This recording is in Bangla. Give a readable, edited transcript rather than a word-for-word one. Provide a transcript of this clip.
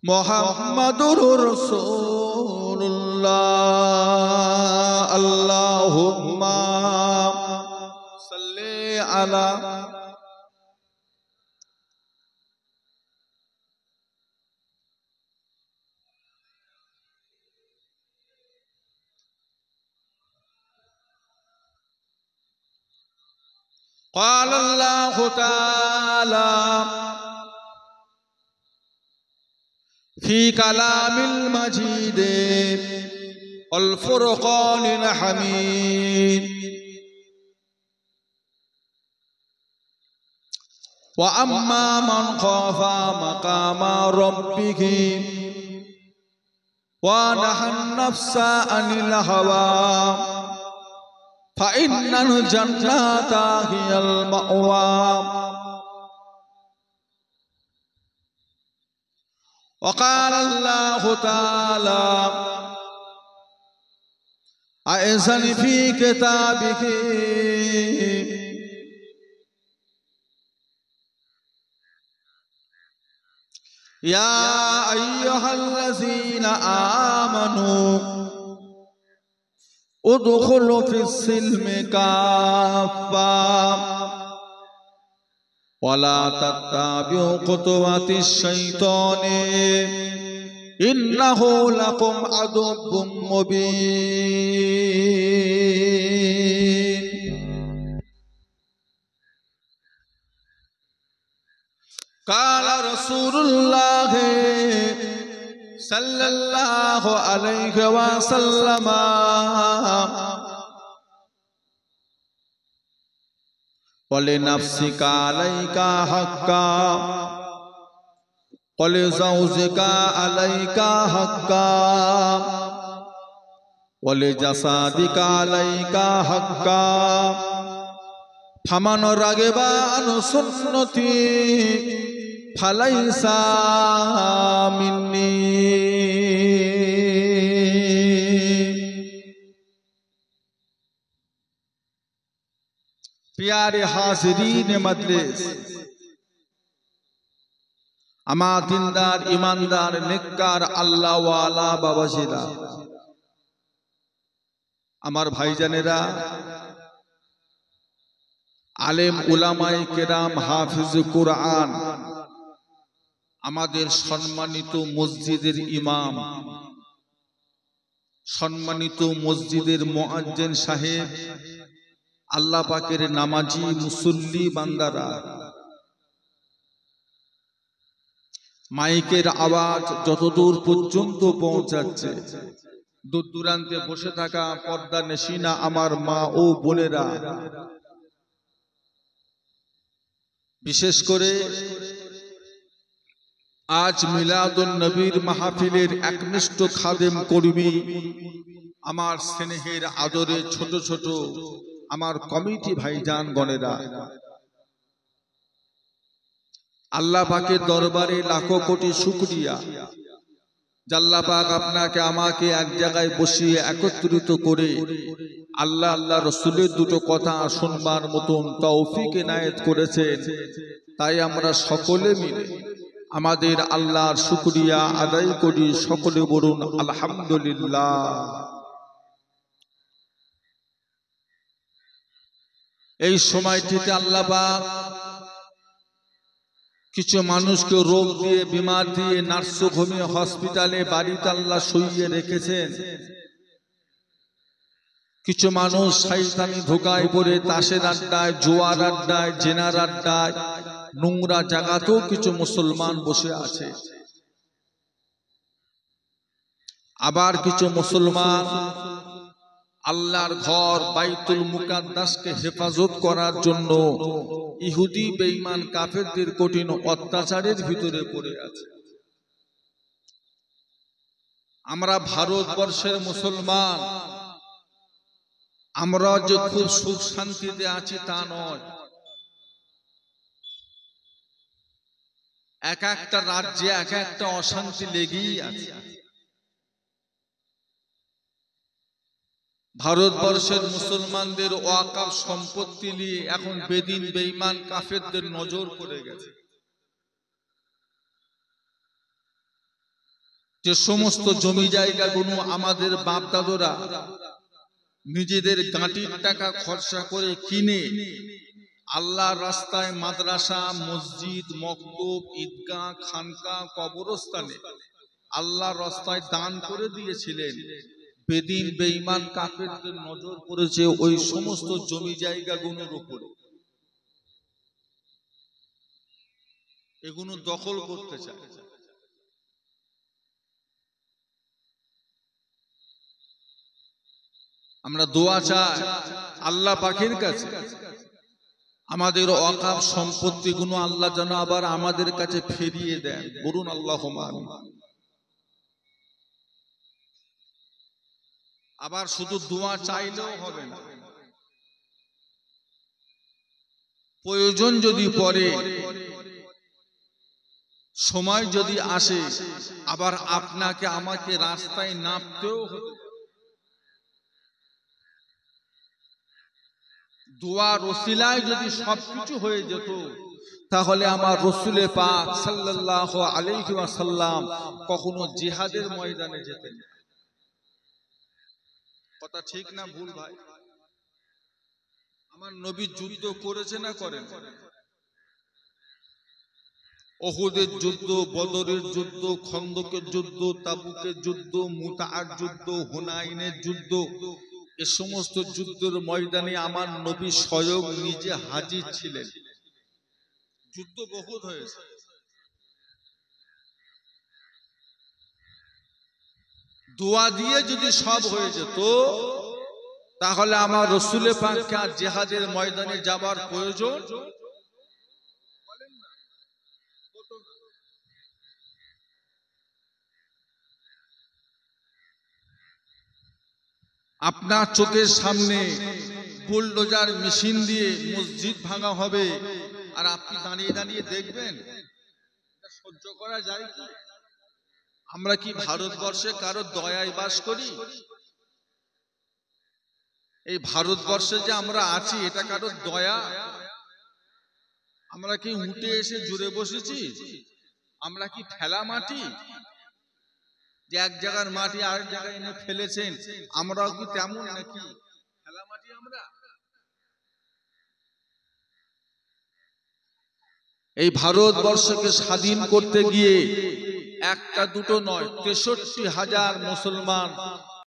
মুহাম্মাদুর রাসূলুল্লাহ আল্লাহুম্মা সাল্লি আলা قال الله تعالى في كلام المجيد والفرقان الحميد وأما من خاف مقام ربه ونهى النفس عن الهوى فإن الجنة هي المأوى وقال الله تعالى أيضا في كتابه يا أيها الذين آمنوا ادخلوا في السلم كافة ولا تتبعوا خطوات الشيطان إنه لكم عدو مبين قال رسول الله صلى الله عليه وسلم ولنفسك عليك حقا ولزوجك عليك حقا ولجسدك عليك حقا فمن رغب عن سنتي فليس مني प्यारे हाज़रीन मजलिस आमा दिनदार ईमानदार नेककार अल्लाह वाला बाबाजीरा आमार भाईजानेरा आलेम उलामाए केराम हाफिज कुरआन आमादेर सम्मानित मस्जिदेर इमाम सम्मानित मस्जिदेर मुअज्जिन साहेब আল্লাহ পাকের নামাজি মুসল্লি বান্দারা মাইকের আওয়াজ যতদূর পর্যন্ত পৌঁছাচ্ছে দূর দূরান্তে বসে থাকা পর্দা নেশিনা আমার মা ও বোনেরা বিশেষ করে আজ মিলাদুন নবীর মাহফিলের একনিষ্ঠ খাদেম কর্মী আমার স্নেহের আদরে ছোট ছোট আমার কমিটি ভাইজান গণেরা আল্লাহ পাকের দরবারে লাখো কোটি শুকরিয়া আল্লাহ পাক আপনাকে আমাকে এক জায়গায় বসিয়ে একত্রিত করে আল্লাহ আল্লাহ রাসূলের দুটো কথা শুনবার মতন তৌফিক এনায়েত করেছেন তাই আমরা সকলে মিলে আমাদের আল্লাহর শুকরিয়া আদায় করি সকলে বলুন আলহামদুলিল্লাহ এই সময়টিতে আল্লাহ পাক কিছু মানুষকে রোগ দিয়ে বিমার দিয়ে নার্সিংহোমে হসপিটালে বাড়িতে আল্লাহ শুইয়ে রেখেছেন কিছু মানুষ শয়তানি ধোঁকায় পড়ে তাসের আড্ডায় জুয়ার আড্ডায় জেনার আড্ডায় নোংরা জায়গাতেও কিছু মুসলমান বসে আছে আবার কিছু মুসলমান আল্লাহর ঘর বাইতুল মুকাদ্দাসকে হেফাজত করার জন্য ইহুদি বেঈমান কাফেরদের কঠিন অত্যাচারের ভিতরে পড়ে আছে আমরা ভারতবর্ষের মুসলমান আমরা যে খুব সুখ শান্তিতে আছি তা নয় এক একটা রাজ্যে এক একটা অশান্তি লেগেই আছে ভারতবর্ষের মুসলমানদের ওয়াকাফ সম্পত্তি নিয়ে এখন বেদিন বেঈমান কাফেরদের নজর পড়ে গেছে যে সমস্ত জমি জায়গাগুলো আমাদের বাপ দাদুরা নিজেদের গাঁটির টাকা খরচা করে কিনে আল্লাহর রাস্তায় মাদ্রাসা, মসজিদ, মক্তব, ঈদগাহ, খানকা, কবরস্থানে আল্লাহর রাস্তায় দান করে দিয়েছিলেন, বেদিন বেঈমান কাফেরদের নজর পড়েছে ওই সমস্ত জমি জায়গাগুলোর উপরে। এগুলো দখল করতে চায়। আমরা দোয়া চাই আল্লাহ পাকের কাছে আমাদের ওয়াকাফ সম্পত্তিগুলো আল্লাহ যেন আবার আমাদের কাছে ফিরিয়ে দেন। বলুন আল্লাহুম্মা আমিন। আবার শুধু দোয়া চাইলেও হবে না, প্রয়োজন যদি পড়ে, সময় যদি আসে, আবার আপনাকে আমাকে রাস্তায় নামতেও হবে। দোয়ার ওসিলায় যদি সবকিছু হয়ে যেত, তাহলে আমার রাসূলে পাক সাল্লাল্লাহু আলাইহি ওয়াসাল্লাম কখনো জিহাদের ময়দানে যেতেন। কথা ঠিক না ভুল ভাই? আমার নবী যুদ্ধ করেছে না করেন? উহুদের যুদ্ধ, বদরের যুদ্ধ, খন্দকের যুদ্ধ, তাবুকের যুদ্ধ, মুতাআর যুদ্ধ, হুনাইনের যুদ্ধ, এ সমস্ত যুদ্ধের ময়দানে আমার নবী স্বয়ং নিজে হাজির ছিলেন। যুদ্ধ বহুত হয়েছে। দোয়া দিয়ে যদি সব হয়ে যেত, তাহলে আমার রাসূলে পাককে আর জিহাদের ময়দানে যাবার প্রয়োজন। আপনার চোখের সামনে বুলডোজার মেশিন দিয়ে মসজিদ ভাঙা হবে, আর আপনি দাঁড়িয়ে দাঁড়িয়ে দেখবেন? সহ্য করা যায় কি? আমরা কি ভারতবর্ষে কারো দয়ায় বাস করি? এই ভারতবর্ষে যে আমরা আছি, এটা কারো দয়া? আমরা কি উঠে এসে জুড়ে বসেছি? আমরা কি ফেলা মাটি, যে এক জায়গার মাটি আরেক জায়গায় এনে ফেলেছেন? আমরাও কি তেমন নাকি? ফেলা মাটি আমরা? এই ভারতবর্ষকে স্বাধীন করতে গিয়ে একটা দুটো নয়, ৬৩,০০০ মুসলমান